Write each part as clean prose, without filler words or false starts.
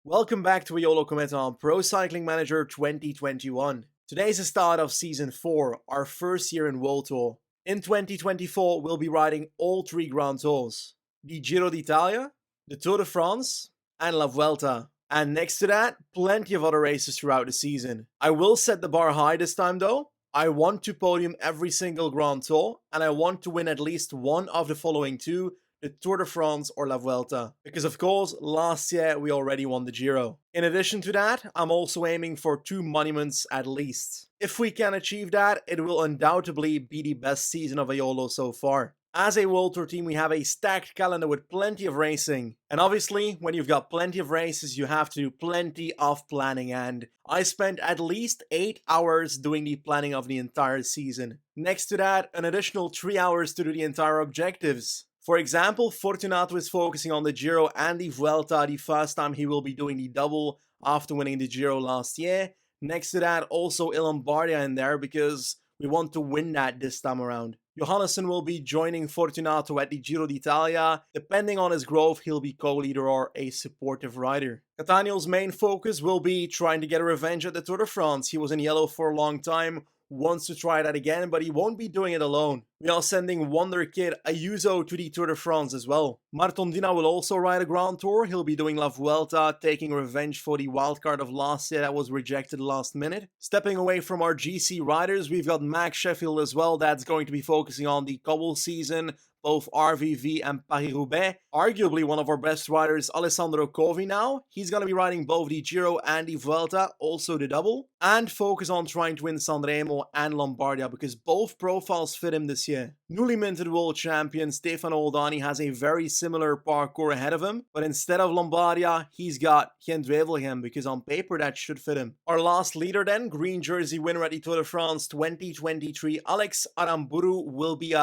Welcome back to Eolo-Kometa on Pro Cycling Manager 2021. Today's the start of Season 4, our first year in World Tour. In 2024, we'll be riding all three Grand Tours. The Giro d'Italia, the Tour de France, and La Vuelta. And next to that, plenty of other races throughout the season. I will set the bar high this time though. I want to podium every single Grand Tour, and I want to win at least one of the following two, the Tour de France or La Vuelta. Because of course, last year we already won the Giro. In addition to that, I'm also aiming for 2 monuments at least. If we can achieve that, it will undoubtedly be the best season of Eolo so far. As a World Tour team, we have a stacked calendar with plenty of racing. And obviously, when you've got plenty of races, you have to do plenty of planning. And I spent at least 8 hours doing the planning of the entire season. Next to that, an additional 3 hours to do the entire objectives. For example, Fortunato is focusing on the Giro and the Vuelta the first time he will be doing the double after winning the Giro last year. Next to that, also Lombardia in there because we want to win that this time around. Johannesson will be joining Fortunato at the Giro d'Italia. Depending on his growth, he'll be co-leader or a supportive rider. Cattanio's main focus will be trying to get a revenge at the Tour de France. He was in yellow for a long time, wants to try that again, but he won't be doing it alone. We are sending Wonder Kid Ayuso to the Tour de France as well. Martondina will also ride a Grand Tour. He'll be doing La Vuelta, taking revenge for the wildcard of last year that was rejected last minute. Stepping away from our GC riders, we've got Max Sheffield as well. That's going to be focusing on the cobble season, both RVV and Paris-Roubaix. Arguably one of our best riders, Alessandro Covi now. He's going to be riding both the Giro and the Vuelta, also the double. And focus on trying to win Sanremo and Lombardia because both profiles fit him this year. Newly minted world champion Stefano Oldani has a very similar parkour ahead of him, but instead of Lombardia, he's got Gent-Wevelgem because on paper that should fit him. Our last leader then, green jersey winner at the Tour de France 2023, Alex Aramburu will be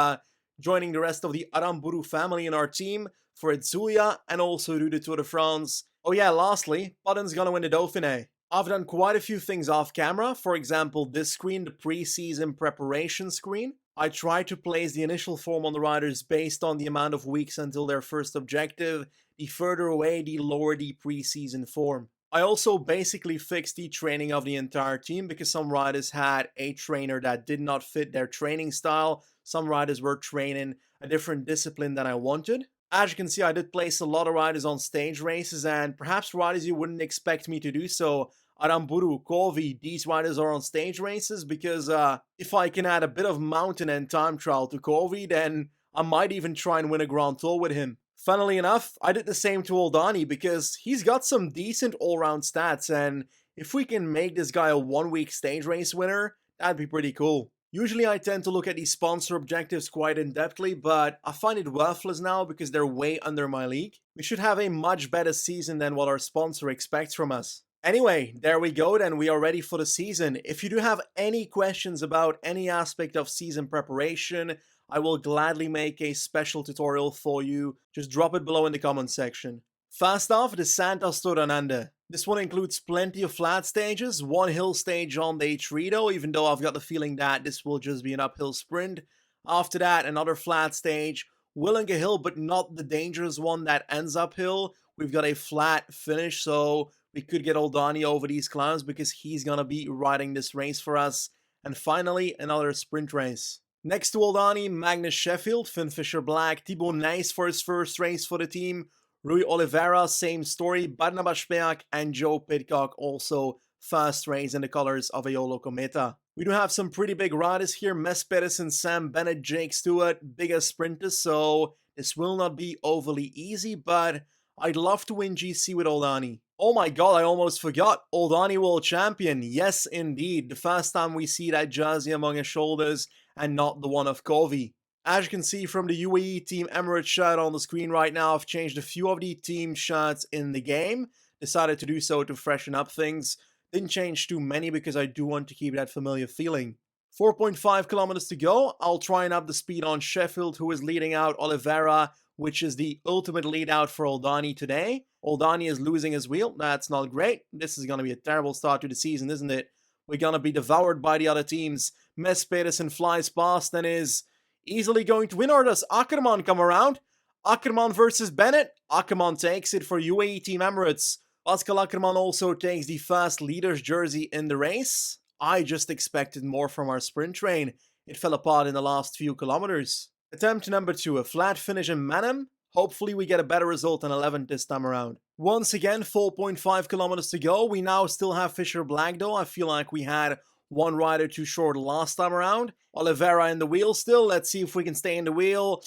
joining the rest of the Aramburu family in our team for Itzulia and also do the Tour de France. Oh yeah, lastly, Putton's gonna win the Dauphiné. I've done quite a few things off camera, for example this screen, the pre-season preparation screen. I try to place the initial form on the riders based on the amount of weeks until their first objective. The further away, the lower the pre-season form. I also basically fixed the training of the entire team because some riders had a trainer that did not fit their training style. Some riders were training a different discipline than I wanted. As you can see, I did place a lot of riders on stage races and perhaps riders you wouldn't expect me to do so. Aramburu, Covi, these riders are on stage races because if I can add a bit of mountain and time trial to Covi, then I might even try and win a Grand Tour with him. Funnily enough, I did the same to Oldani because he's got some decent all-round stats, and if we can make this guy a one-week stage race winner, that'd be pretty cool. Usually I tend to look at these sponsor objectives quite in-depthly, but I find it worthless now because they're way under my league. We should have a much better season than what our sponsor expects from us. Anyway, there we go then, we are ready for the season. If you do have any questions about any aspect of season preparation, I will gladly make a special tutorial for you. Just drop it below in the comment section. First off, the Santos Tournante. This one includes plenty of flat stages, one hill stage on day 3 though, even though I've got the feeling that this will just be an uphill sprint. After that, another flat stage, Willinga Hill, but not the dangerous one that ends uphill. We've got a flat finish, so we could get Oldani over these climbs because he's gonna be riding this race for us. And finally, another sprint race. Next to Oldani, Magnus Sheffield, Finn Fisher-Black, Thibaut Nys for his first race for the team, Rui Oliveira, same story, Barnabas Speak and Joe Pidcock also first race in the colors of Eolo-Kometa. We do have some pretty big riders here, Mess Pedersen, Sam Bennett, Jake Stewart, bigger sprinters, so this will not be overly easy, but I'd love to win GC with Oldani. Oh my god, I almost forgot, Oldani World Champion, yes indeed, the first time we see that jersey among his shoulders and not the one of Covi. As you can see from the UAE Team Emirates shirt on the screen right now, I've changed a few of the team shirts in the game. Decided to do so to freshen up things. Didn't change too many because I do want to keep that familiar feeling. 4.5 kilometers to go. I'll try and up the speed on Sheffield, who is leading out Oliveira, which is the ultimate lead out for Oldani today. Oldani is losing his wheel. That's not great. This is going to be a terrible start to the season, isn't it? We're going to be devoured by the other teams. Mess Pedersen flies past and is easily going to win, or does Ackerman come around? Ackerman versus Bennett. Ackerman takes it for UAE Team Emirates. Pascal Ackermann also takes the first leader's jersey in the race. I just expected more from our sprint train. It fell apart in the last few kilometers. Attempt number 2, a flat finish in Manheim. Hopefully we get a better result than 11th this time around. Once again, 4.5 kilometers to go. We now still have Fisher Black though. I feel like we had one rider too short last time around. Oliveira in the wheel still. Let's see if we can stay in the wheel.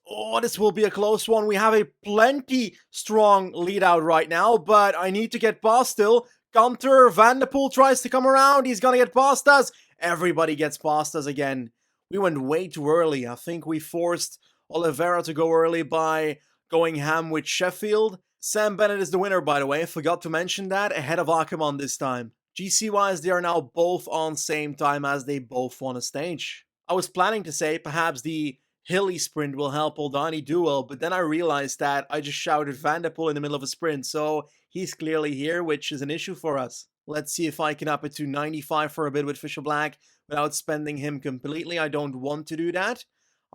Oh, this will be a close one. We have a plenty strong lead out right now, but I need to get past still. Gunter Van der Poel tries to come around. He's gonna get past us. Everybody gets past us again. We went way too early. I think we forced Oliveira to go early by going ham with Sheffield. Sam Bennett is the winner, by the way. Forgot to mention that, ahead of Ackermann this time. GC-wise, they are now both on same time as they both won a stage. I was planning to say perhaps the hilly sprint will help Oldani do well, but then I realized that I just shouted Van der Poel in the middle of a sprint, so he's clearly here, which is an issue for us. Let's see if I can up it to 95 for a bit with Fisher Black without spending him completely. I don't want to do that.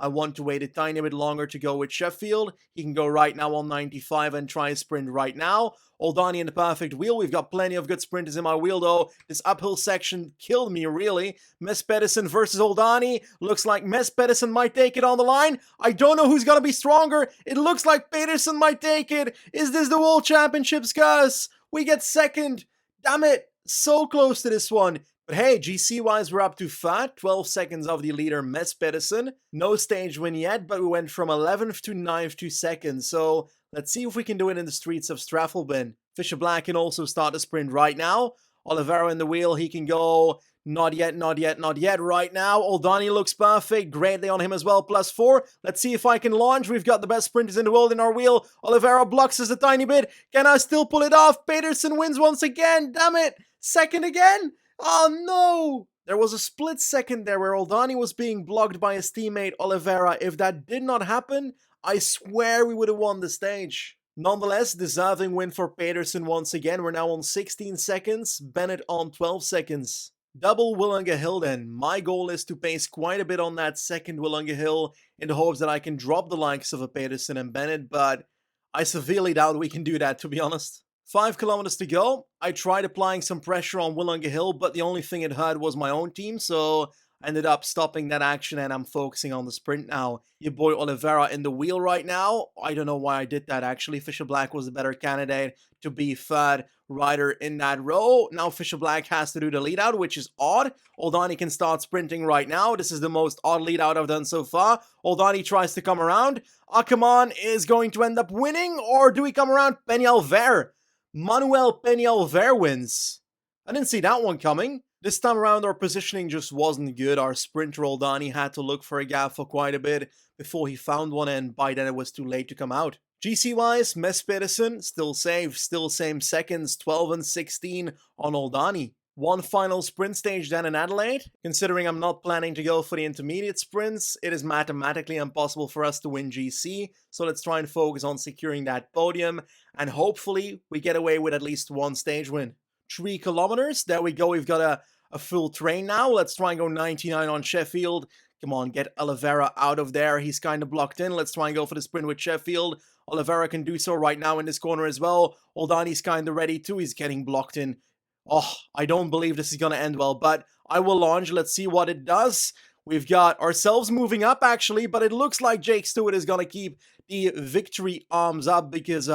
I want to wait a tiny bit longer to go with Sheffield. He can go right now on 95 and try a sprint right now. Oldani in the perfect wheel. We've got plenty of good sprinters in my wheel though. This uphill section killed me really. Mess Pedersen versus Oldani. Looks like Mess Pedersen might take it on the line. I don't know who's going to be stronger. It looks like Pedersen might take it. Is this the World Championships, guys? We get second. Damn it. So close to this one. But hey, GC-wise, we're up to 12 seconds of the leader, Mess Pedersen. No stage win yet, but we went from 11th to 9th to 2nd. So let's see if we can do it in the streets of Straffelben. Fisher Black can also start the sprint right now. Oliveira in the wheel, he can go. Not yet, not yet, not yet. Right now, Oldani looks perfect. Great day on him as well, +4. Let's see if I can launch. We've got the best sprinters in the world in our wheel. Oliveira blocks us a tiny bit. Can I still pull it off? Pedersen wins once again. Damn it. Second again? Oh no! There was a split second there where Oldani was being blocked by his teammate Oliveira. If that did not happen, I swear we would have won the stage. Nonetheless, deserving win for Pedersen once again. We're now on 16 seconds, Bennett on 12 seconds. Double Willunga Hill then. My goal is to pace quite a bit on that second Willunga Hill in the hopes that I can drop the likes of a Pedersen and Bennett, but I severely doubt we can do that, to be honest. 5 kilometers to go. I tried applying some pressure on Willunga Hill, but the only thing it hurt was my own team, so I ended up stopping that action and I'm focusing on the sprint now. Your boy Oliveira in the wheel right now. I don't know why I did that actually. Fisher Black was a better candidate to be third rider in that row. Now Fisher Black has to do the lead out, which is odd. Oldani can start sprinting right now. This is the most odd lead out I've done so far. Oldani tries to come around. Ackermann is going to end up winning, or do we come around? Peñalver. Manuel Peñalver wins. I didn't see that one coming. This time around our positioning just wasn't good. Our sprinter Oldani had to look for a gap for quite a bit before he found one, and by then it was too late to come out. GC-wise, Mess Pedersen still safe, still same seconds, 12 and 16 on Oldani. One final sprint stage then in Adelaide. Considering I'm not planning to go for the intermediate sprints, it is mathematically impossible for us to win GC, so let's try and focus on securing that podium, and hopefully we get away with at least one stage win. 3 kilometers, there we go, we've got a full train now. Let's try and go 99 on Sheffield. Come on, get Oliveira out of there, he's kind of blocked in. Let's try and go for the sprint with Sheffield. Oliveira can do so right now in this corner as well. Oldani's kind of ready too, he's getting blocked in. Oh, I don't believe this is going to end well, but I will launch. Let's see what it does. We've got ourselves moving up, actually, but it looks like Jake Stewart is going to keep the victory arms up because,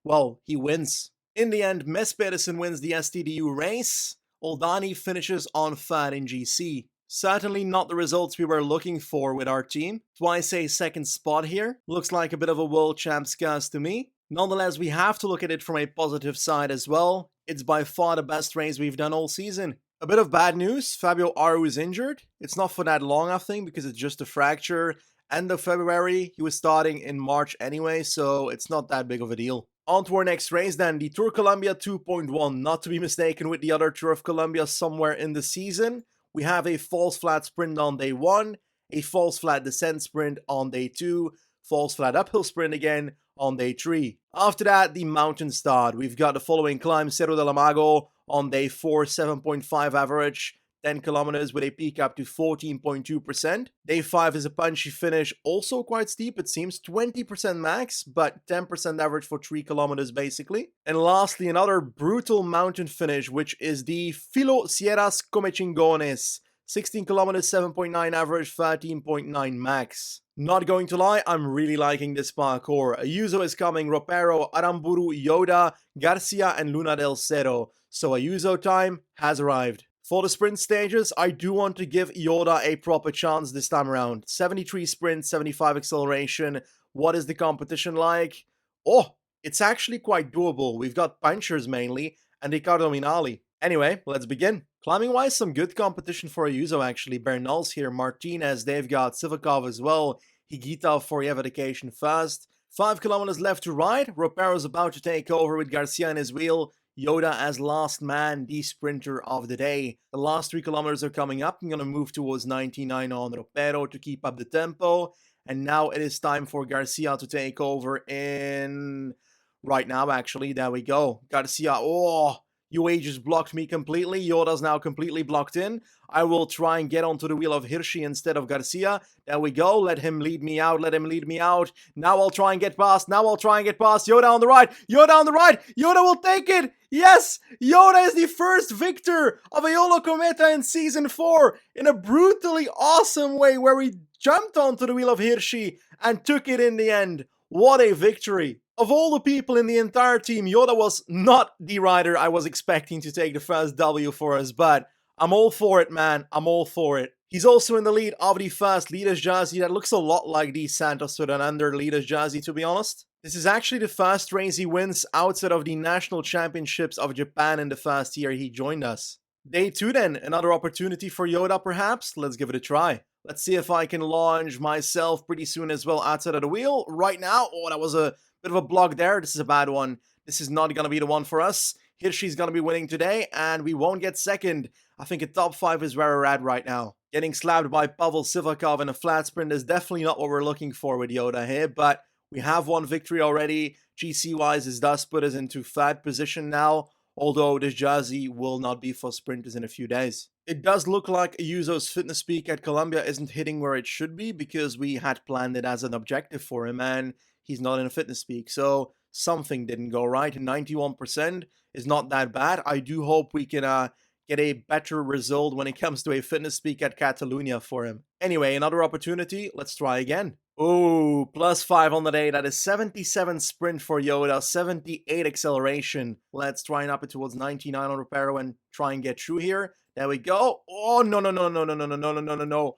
well, he wins. In the end, Mess Pedersen wins the STDU race. Oldani finishes on third in GC. Certainly not the results we were looking for with our team. Twice a second spot here. Looks like a bit of a world champ scars to me. Nonetheless, we have to look at it from a positive side as well. It's by far the best race we've done all season. A bit of bad news, Fabio Aru is injured. It's not for that long, I think, because it's just a fracture. End of February, he was starting in March anyway, so it's not that big of a deal. On to our next race then, the Tour Columbia 2.1, not to be mistaken with the other Tour of Columbia somewhere in the season. We have a false flat sprint on day 1, a false flat descent sprint on day 2, false flat uphill sprint again on day 3. After that, the mountain start. We've got the following climb: Cerro del Amago on day 4, 7.5 average, 10 kilometers with a peak up to 14.2%. Day 5 is a punchy finish, also quite steep, it seems, 20% max, but 10% average for 3 kilometers basically. And lastly, another brutal mountain finish, which is the Filo Sierras Comechingones. 16 kilometers, 7.9 average, 13.9 max. Not going to lie, I'm really liking this parkour. Ayuso is coming, Ropero, Aramburu, Yoda, Garcia, and Luna del Cerro. So Ayuso time has arrived. For the sprint stages, I do want to give Yoda a proper chance this time around. 73 sprint, 75 acceleration. What is the competition like? Oh, it's actually quite doable. We've got punchers mainly, and Ricardo Minali. Anyway, let's begin. Climbing-wise, some good competition for Ayuso actually. Bernal's here, Martinez, they've got Sivakov as well. Higuita for Evadication fast. 5 kilometers left to ride. Ropero's about to take over with Garcia in his wheel. Yoda as last man, the sprinter of the day. The last 3 kilometers are coming up. I'm going to move towards 99 on Ropero to keep up the tempo. And now it is time for Garcia to take over in... right now, actually. There we go. Garcia, oh... UA just blocked me completely. Yoda's now completely blocked in. I will try and get onto the wheel of Hirschi instead of Garcia. There we go. Let him lead me out. Let him lead me out. Now I'll try and get past. Now I'll try and get past. Yoda on the right. Yoda on the right. Yoda will take it. Yes! Yoda is the first victor of Eolo-Kometa in Season 4 in a brutally awesome way where he jumped onto the wheel of Hirschi and took it in the end. What a victory. Of all the people in the entire team, Yoda was not the rider I was expecting to take the first W for us, but I'm all for it, man. I'm all for it. He's also in the lead of the first Leaders jersey that looks a lot like the Santos Down Under Leaders jersey, to be honest. This is actually the first race he wins outside of the National Championships of Japan in the first year he joined us. Day 2 then, another opportunity for Yoda perhaps? Let's give it a try. Let's see if I can launch myself pretty soon as well outside of the wheel. Right now, oh, that was a bit of a block there. This is a bad one. This is not going to be the one for us. Hirschi's going to be winning today, and we won't get second. I think a top 5 is where we're at right now. Getting slapped by Pavel Sivakov in a flat sprint is definitely not what we're looking for with Yoda here, but we have one victory already. GC-wise, this does put us into third position now, although this jersey will not be for sprinters in a few days. It does look like Ayuso's fitness peak at Colombia isn't hitting where it should be because we had planned it as an objective for him and he's not in a fitness peak. So something didn't go right. 91% is not that bad. I do hope we can get a better result when it comes to a fitness peak at Catalunya for him. Anyway, another opportunity. Let's try again. Oh, +5 on the day. That is 77 sprint for Yoda, 78 acceleration. Let's try and up it towards 99 on Ropero and try and get through here. There we go. Oh, no. Yoda,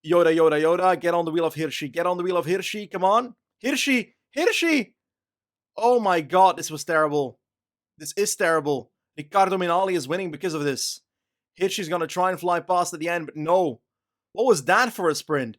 Yoda, Yoda. Get on the wheel of Hirschi. Get on the wheel of Hirschi. Come on. Hirschi. Hirschi. Oh my god, this was terrible. This is terrible. Ricardo Minali is winning because of this. Hirschi's going to try and fly past at the end, but no. What was that for a sprint?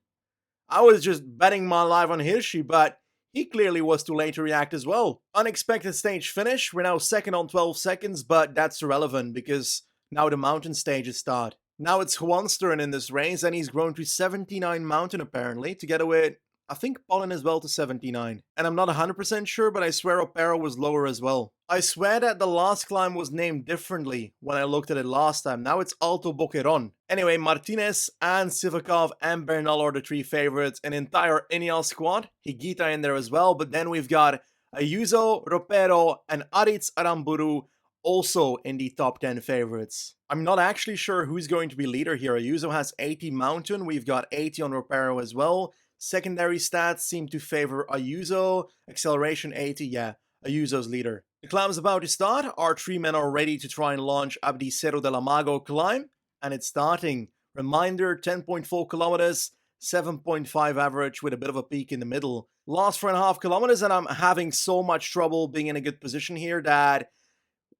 I was just betting my life on Hirschi, but he clearly was too late to react as well. Unexpected stage finish. We're now second on 12 seconds, but that's irrelevant because now the mountain stages start. Now it's Juan's turn in this race, and he's grown to 79 mountain apparently, together with, I think, Pollen as well to 79. And I'm not 100% sure, but I swear Opero was lower as well. I swear that the last climb was named differently when I looked at it last time. Now it's Alto Boqueron. Anyway, Martinez and Sivakov and Bernal are the 3 favorites. An entire Ineos squad. Higuita in there as well. But then we've got Ayuso, Ropero, and Aritz Aramburu also in the top 10 favorites. I'm not actually sure who's going to be leader here. Ayuso has 80 mountain. We've got 80 on Ropero as well. Secondary stats seem to favor Ayuso. Acceleration 80, yeah, Ayuso's leader. The climb is about to start. Our 3 men are ready to try and launch up the Cerro de la Mago climb. And it's starting. Reminder, 10.4 kilometers, 7.5 average with a bit of a peak in the middle. Last 4.5 kilometers and I'm having so much trouble being in a good position here that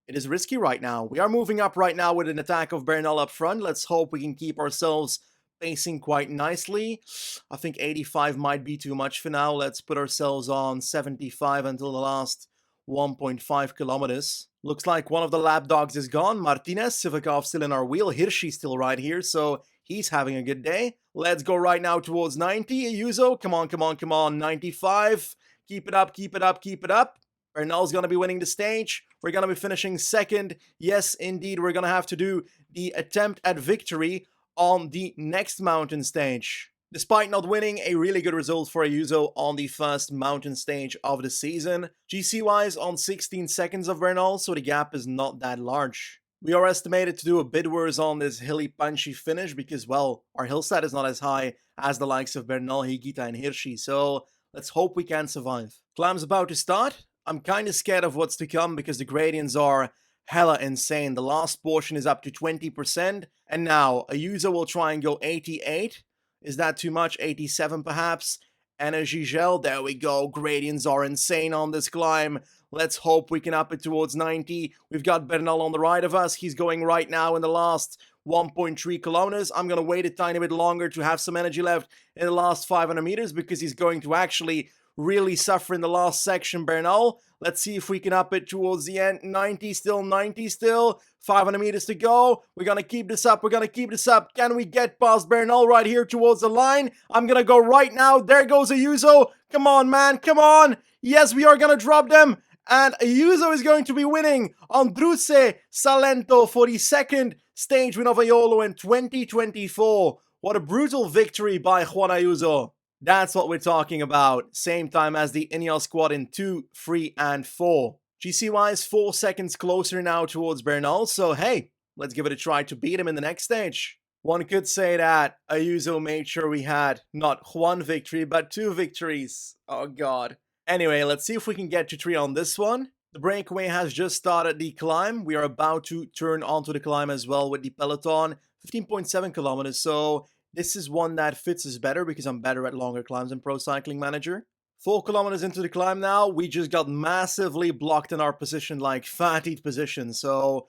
it is risky right now. We are moving up right now with an attack of Bernal up front. Let's hope we can keep ourselves pacing quite nicely. I think 85 might be too much for now. Let's put ourselves on 75 until the last 1.5 kilometers. Looks like one of the lap dogs is gone. Martinez, Sivakov still in our wheel. Hirschi still right here, so he's having a good day. Let's go right now towards 90. Ayuso, come on, come on, come on. 95. Keep it up, keep it up, keep it up. Bernal's going to be winning the stage. We're going to be finishing second. Yes, indeed, we're going to have to do the attempt at victory on the next mountain stage. Despite not winning, a really good result for Ayuso on the first mountain stage of the season. GC-wise on 16 seconds of Bernal, so the gap is not that large. We are estimated to do a bit worse on this hilly punchy finish because, well, our hill stat is not as high as the likes of Bernal, Higuita and Hirschi, so let's hope we can survive. Climb's about to start. I'm kinda scared of what's to come because the gradients are hella insane. The last portion is up to 20%, and now Ayuso will try and go 88. Is that too much? 87 perhaps? Energy gel, there we go. Gradients are insane on this climb. Let's hope we can up it towards 90. We've got Bernal on the right of us. He's going right now in the last 1.3 kilometers. I'm going to wait a tiny bit longer to have some energy left in the last 500 meters because he's going to actually really suffer in the last section, Bernal. Let's see if we can up it towards the end. 90 still, 90 still. 500 meters to go. We're going to keep this up. We're going to keep this up. Can we get past Bernal right here towards the line? I'm going to go right now. There goes Ayuso. Come on, man. Come on. Yes, we are going to drop them. And Ayuso is going to be winning on Druce Salento for the second stage win of Eolo in 2024. What a brutal victory by Juan Ayuso. That's what we're talking about. Same time as the Ineos squad in 2, 3, and 4. GC-wise, 4 seconds closer now towards Bernal, so hey, let's give it a try to beat him in the next stage. One could say that Ayuso made sure we had not one victory, but 2 victories. Oh god. Anyway, let's see if we can get to 3 on this one. The breakaway has just started the climb. We are about to turn onto the climb as well with the peloton. 15.7 kilometers, so this is one that fits us better because I'm better at longer climbs in Pro Cycling Manager. 4 kilometers into the climb now, we just got massively blocked in our position, like 30th position. So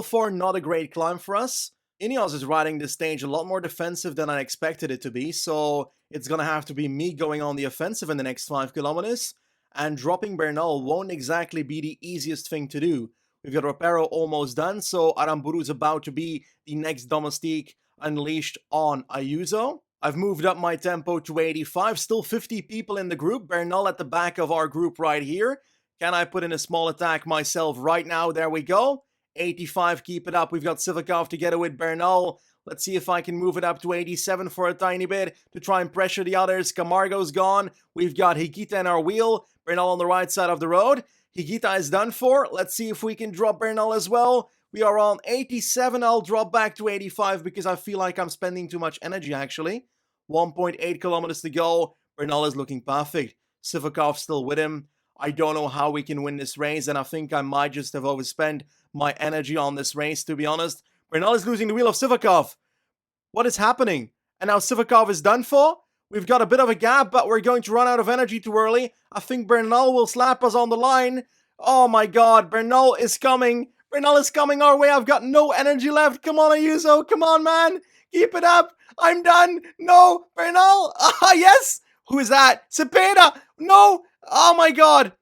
far not a great climb for us. Ineos is riding this stage a lot more defensive than I expected it to be, so it's gonna have to be me going on the offensive in the next 5 kilometers. And dropping Bernal won't exactly be the easiest thing to do. We've got Ropero almost done, so Aramburu is about to be the next domestique unleashed on Ayuso. I've moved up my tempo to 85, still 50 people in the group. Bernal at the back of our group right here. Can I put in a small attack myself right now? There we go. 85, keep it up. We've got Sivakov together with Bernal. Let's see if I can move it up to 87 for a tiny bit to try and pressure the others. Camargo's gone. We've got Higuita in our wheel. Bernal on the right side of the road. Higuita is done for. Let's see if we can drop Bernal as well. We are on 87. I'll drop back to 85 because I feel like I'm spending too much energy actually. 1.8 kilometers to go. Bernal is looking perfect. Sivakov still with him. I don't know how we can win this race, and I think I might just have overspent my energy on this race, to be honest. Bernal is losing the wheel of Sivakov. What is happening? And now Sivakov is done for. We've got a bit of a gap, but we're going to run out of energy too early. I think Bernal will slap us on the line. Oh my god, Bernal is coming. Bernal is coming our way. I've got no energy left. Come on, Ayuso. Come on, man. Keep it up. I'm done. No, Bernal. Ah, yes. Who is that? Cepeda. No. Oh my god.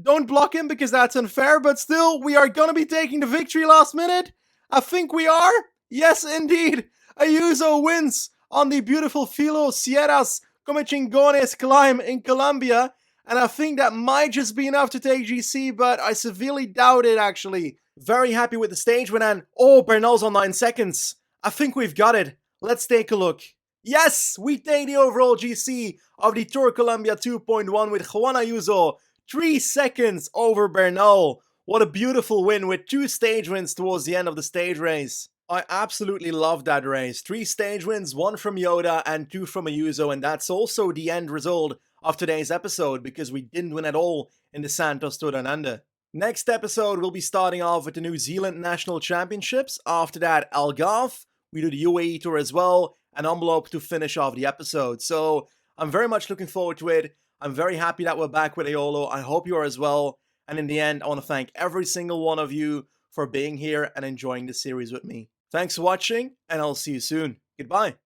Don't block him because that's unfair, but still, we are going to be taking the victory last minute. I think we are. Yes, indeed. Ayuso wins on the beautiful Filo Sierras Comechingones climb in Colombia. And I think that might just be enough to take GC, but I severely doubt it, actually. Very happy with the stage win, and oh, Bernal's on 9 seconds. I think we've got it. Let's take a look. Yes, we take the overall GC of the Tour Colombia 2.1 with Juan Ayuso. 3 seconds over Bernal. What a beautiful win with 2 stage wins towards the end of the stage race. I absolutely love that race. 3 stage wins, 1 from Yoda and 2 from Ayuso, and that's also the end result of today's episode because we didn't win at all in the Santos Tour Down Under. Next episode, we'll be starting off with the New Zealand National Championships. After that, Algarve. We do the UAE Tour as well, and Envelope to finish off the episode. So I'm very much looking forward to it. I'm very happy that we're back with Eolo. I hope you are as well. And in the end, I want to thank every single one of you for being here and enjoying the series with me. Thanks for watching, and I'll see you soon. Goodbye.